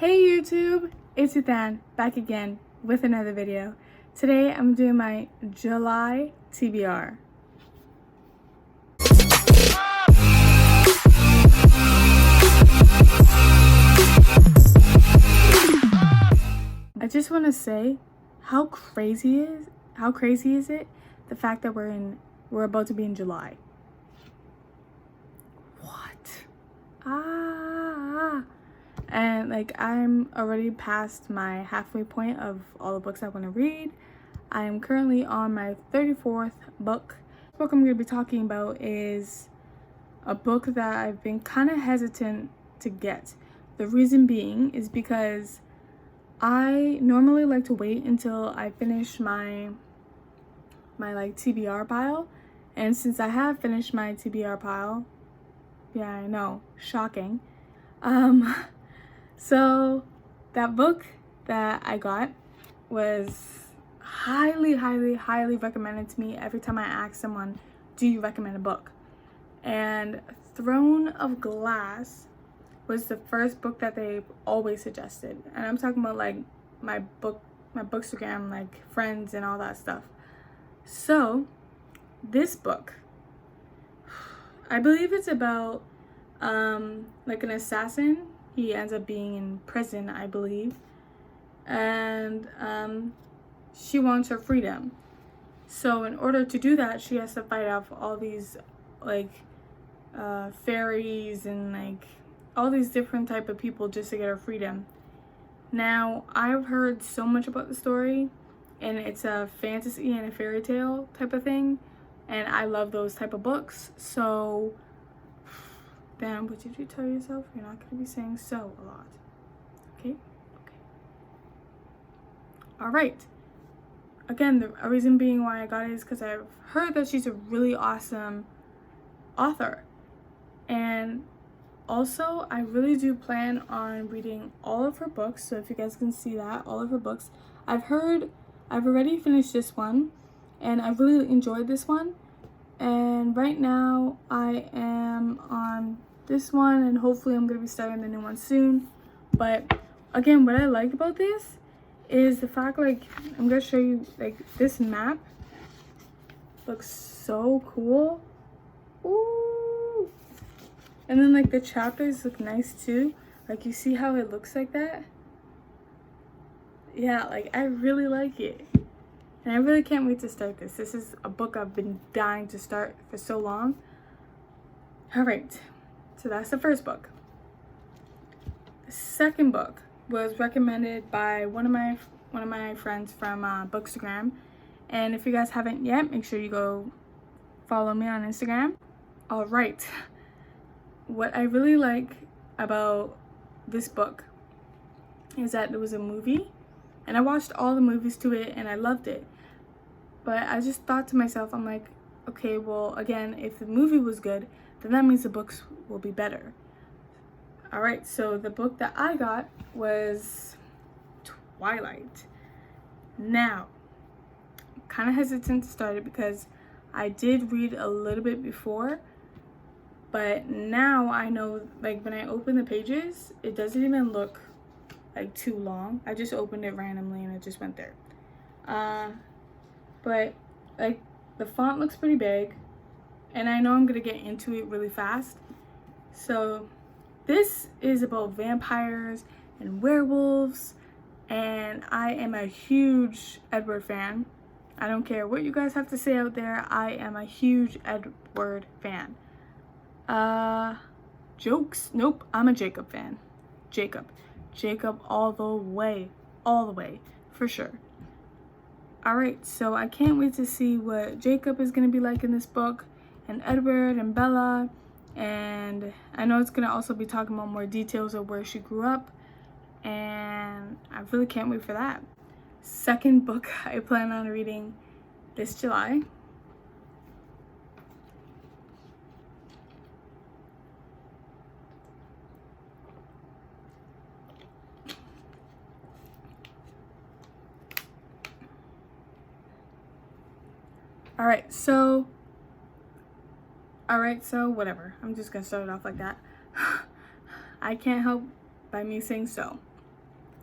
Hey YouTube, it's Ruthann back again with another video. Today I'm doing my July TBR. I just want to say how crazy is it the fact that we're about to be in July. What? And like I'm already past my halfway point of all the books I want to read. I am currently on my 34th book. The book I'm going to be talking about is a book that I've been kind of hesitant to get. The reason being is because I normally like to wait until I finish my like TBR pile, and since I have finished my TBR pile, yeah, I know, shocking. So that book that I got was highly recommended to me every time I ask someone, do you recommend a book? And Throne of Glass was the first book that they always suggested. And I'm talking about like my bookstagram, like friends and all that stuff. So this book, I believe it's about like an assassin. He ends up being in prison, I believe, and she wants her freedom. So in order to do that, she has to fight off all these like fairies and like all these different type of people just to get her freedom. Now, I've heard so much about the story, and it's a fantasy and a fairy tale type of thing, and I love those type of books. So damn, but did you tell yourself you're not going to be saying so a lot? Okay? All right. Again, the reason being why I got it is because I've heard that she's a really awesome author. And also, I really do plan on reading all of her books. So if you guys can see that, all of her books. I've already finished this one, and I really enjoyed this one. And right now, I am on this one, and hopefully I'm going to be starting the new one soon. But again, what I like about this is the fact, like, I'm going to show you, like, this map looks so cool. Ooh. And then, like, the chapters look nice too. Like, you see how it looks like that? Yeah, like, I really like it. And I really can't wait to start this. This is a book I've been dying to start for so long. All right. So that's the first book. The second book was recommended by one of my friends from Bookstagram, and if you guys haven't yet, make sure you go follow me on Instagram. All right, what I really like about this book is that there was a movie, and I watched all the movies to it, and I loved it. But I just thought to myself, I'm like, okay, well, again, if the movie was good, then that means the books will be better. All right, so the book that I got was Twilight. Now, I'm kind of hesitant to start it because I did read a little bit before, but now I know, like, when I open the pages, it doesn't even look like too long. I just opened it randomly and it just went there. But like the font looks pretty big, and I know I'm gonna get into it really fast. So this is about vampires and werewolves, and I am a huge Edward fan. I don't care what you guys have to say out there, I am a huge Edward fan. Jokes? Nope, I'm a Jacob fan. Jacob all the way, for sure. All right, so I can't wait to see what Jacob is going to be like in this book, and Edward and Bella, and I know it's going to also be talking about more details of where she grew up, and I really can't wait for that. Second book I plan on reading this July. Alright, so whatever. I'm just gonna start it off like that. I can't help by me saying so.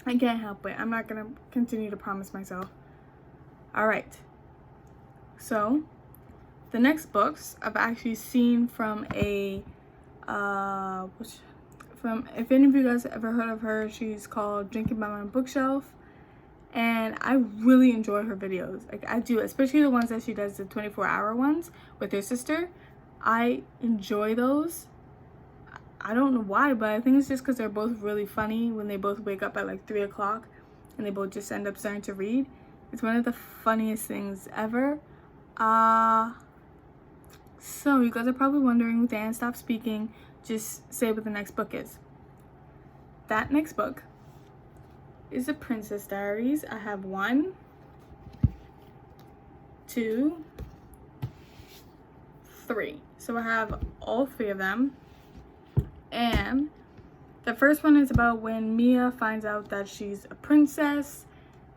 I can't help it. I'm not gonna continue to promise myself. All right. So the next books I've actually seen from a if any of you guys ever heard of her, she's called Drinking by My Bookshelf, and I really enjoy her videos. Like, I do, especially the ones that she does, the 24-hour ones with her sister. I enjoy those. I don't know why, but I think it's just because they're both really funny when they both wake up at like 3 o'clock and they both just end up starting to read. It's one of the funniest things ever. So you guys are probably wondering, Dan, stop speaking, just say what the next book is. That next book is the Princess Diaries. I have 1, 2, 3. So I have all 3 of them. And the first one is about when Mia finds out that she's a princess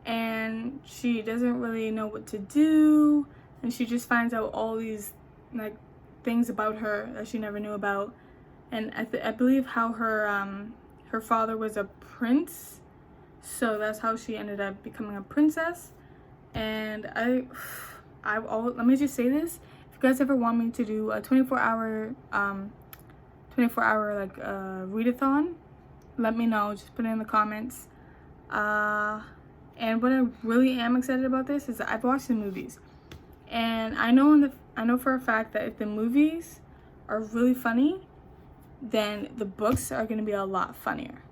and she doesn't really know what to do, and she just finds out all these like things about her that she never knew about. And I believe how her father was a prince, so that's how she ended up becoming a princess. And let me just say this: if you guys ever want me to do a 24-hour like readathon, let me know. Just put it in the comments. And what I really am excited about this is that I've watched the movies, and I know for a fact that if the movies are really funny, then the books are going to be a lot funnier.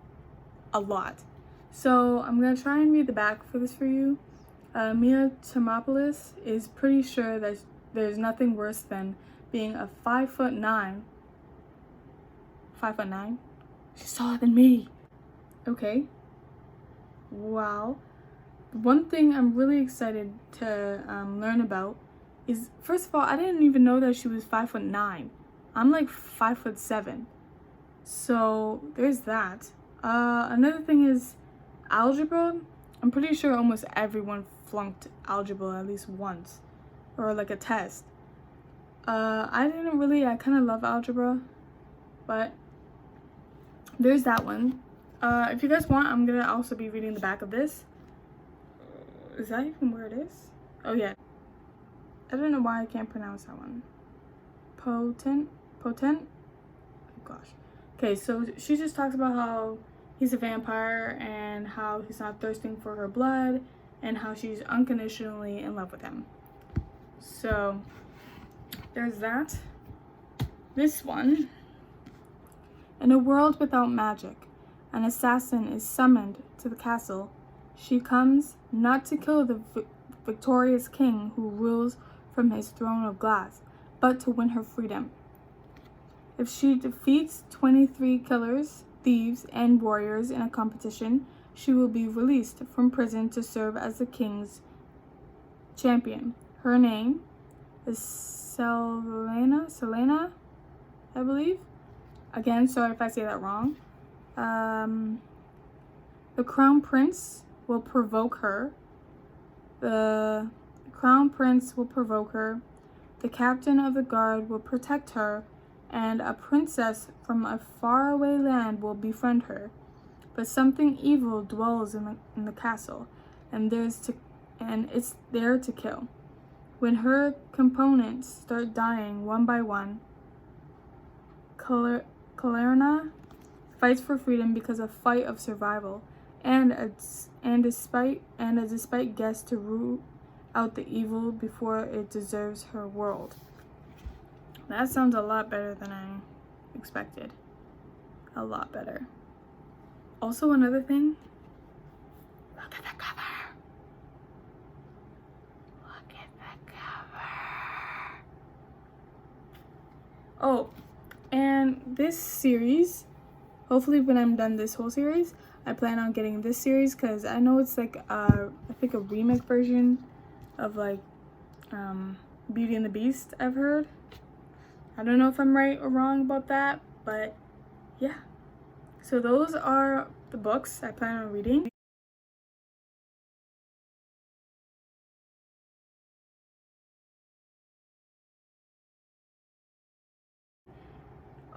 A lot. So I'm going to try and read the back for this for you. Mia Thermopolis is pretty sure that there's nothing worse than being a 5'9". 5'9"? She's taller than me. Okay. Wow. One thing I'm really excited to learn about is, first of all, I didn't even know that she was 5'9". I'm like 5'7". So there's that. Another thing is algebra. I'm pretty sure almost everyone flunked algebra at least once, or like a test. I kind of love algebra, but there's that one. If you guys want, I'm gonna also be reading the back of this. Is that even where it is? Oh yeah. I don't know why I can't pronounce that one. Potent? Oh gosh. Okay, so she just talks about how he's a vampire and how he's not thirsting for her blood and how she's unconditionally in love with him. So there's that. This one. In a world without magic, an assassin is summoned to the castle. She comes not to kill the victorious king who rules from his throne of glass, but to win her freedom. If she defeats 23 killers, thieves, and warriors in a competition, she will be released from prison to serve as the king's champion. Her name is Selena, I believe. Again, sorry if I say that wrong. The crown prince will provoke her. The captain of the guard will protect her, and a princess from a faraway land will befriend her. But something evil dwells in the castle, and it's there to kill. When her components start dying one by one, Kalerna fights for freedom because of fight of survival, and despite guess to root out the evil before it deserves her world. That sounds a lot better than I expected. A lot better. Also, another thing, look at the cover. Look at the cover. Oh, and this series, hopefully when I'm done this whole series, I plan on getting this series because I know it's like I think a remake version of like Beauty and the Beast, I've heard. I don't know if I'm right or wrong about that, but yeah. So those are the books I plan on reading.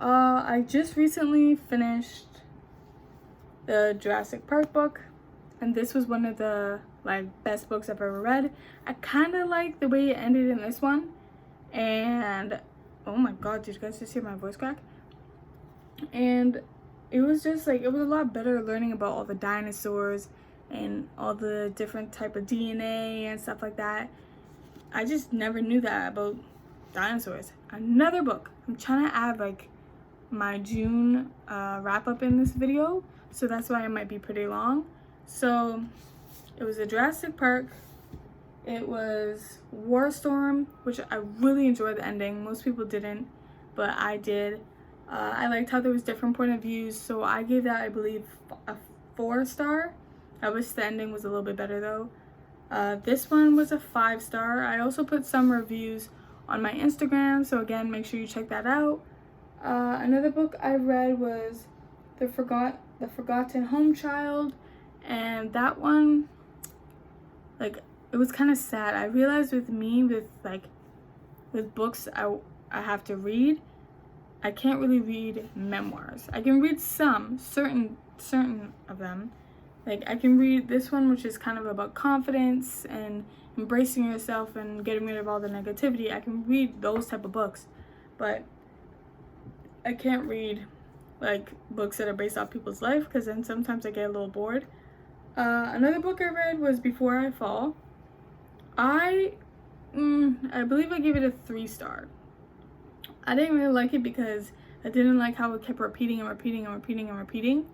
I just recently finished the Jurassic Park book. and this was one of the like best books I've ever read. I kind of like the way it ended in this one, and oh my god, did you guys just hear my voice crack? And it was just like, it was a lot better learning about all the dinosaurs and all the different type of DNA and stuff like that. I just never knew that about dinosaurs. Another book, I'm trying to add like my June wrap up in this video, so that's why it might be pretty long. So it was a Jurassic Park, it was War Storm, which I really enjoyed the ending. Most people didn't, but I did. I liked how there was different point of views, so I gave that, I believe, a 4-star. I wish the ending was a little bit better though. This one was a 5-star. I also put some reviews on my Instagram, so again, make sure you check that out. Another book I read was The Forgotten Home Child, and that one, like, it was kind of sad. I realized with me, with books I have to read, I can't really read memoirs. I can read some, certain of them. Like, I can read this one, which is kind of about confidence and embracing yourself and getting rid of all the negativity. I can read those type of books, but I can't read like books that are based off people's life, because then sometimes I get a little bored. Another book I read was Before I Fall. I believe I gave it a 3-star. I didn't really like it because I didn't like how it kept repeating and repeating and repeating and repeating.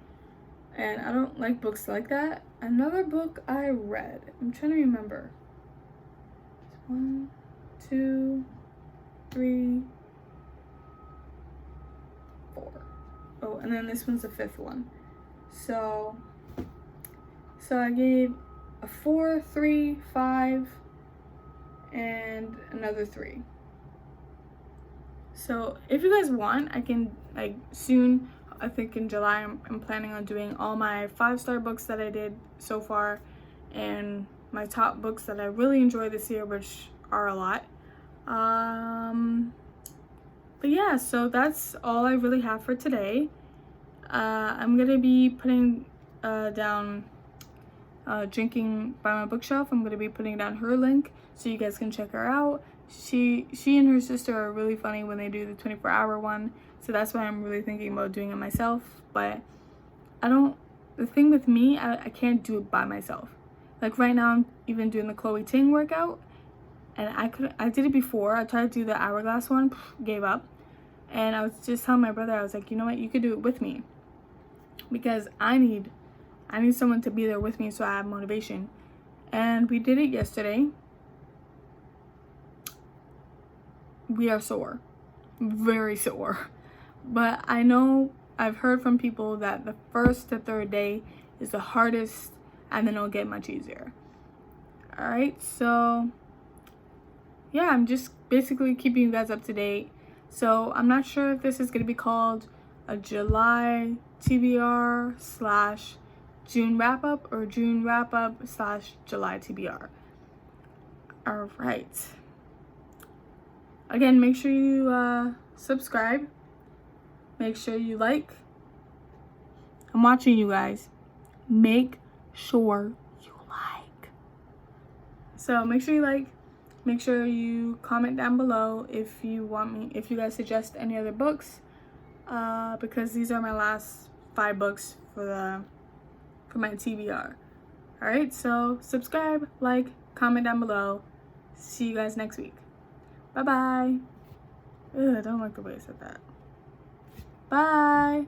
And I don't like books like that. Another book I read, I'm trying to remember. 1, 2, 3, 4. Oh, and then this one's the 5th one. So I gave a 4, 3, 5, and another 3. So if you guys want, I can, like, soon, I think in July, I'm planning on doing all my 5-star books that I did so far, and my top books that I really enjoyed this year, which are a lot. But yeah, so that's all I really have for today. I'm gonna be putting down Drinking by My Bookshelf. I'm gonna be putting down her link so you guys can check her out. She and her sister are really funny when they do the 24-hour one, so that's why I'm really thinking about doing it myself. But the thing with me, I can't do it by myself. Like right now, I'm even doing the Chloe Ting workout, and I did it before. I tried to do the hourglass one, gave up, and I was just telling my brother, I was like, you know what, you could do it with me, because I need someone to be there with me so I have motivation. And we did it yesterday. We are sore, very sore, but I know I've heard from people that the 1st to 3rd day is the hardest, and then it'll get much easier. All right, so yeah, I'm just basically keeping you guys up to date. So I'm not sure if this is going to be called a July TBR / June wrap up, or June wrap up / July TBR. All right. Again, make sure you subscribe. Make sure you like. I'm watching you guys. Make sure you like. So make sure you like. Make sure you comment down below if you guys suggest any other books, because these are my last 5 books for my TBR. All right, so subscribe, like, comment down below. See you guys next week. Bye-bye. Ugh, I don't like the way I said that. Bye.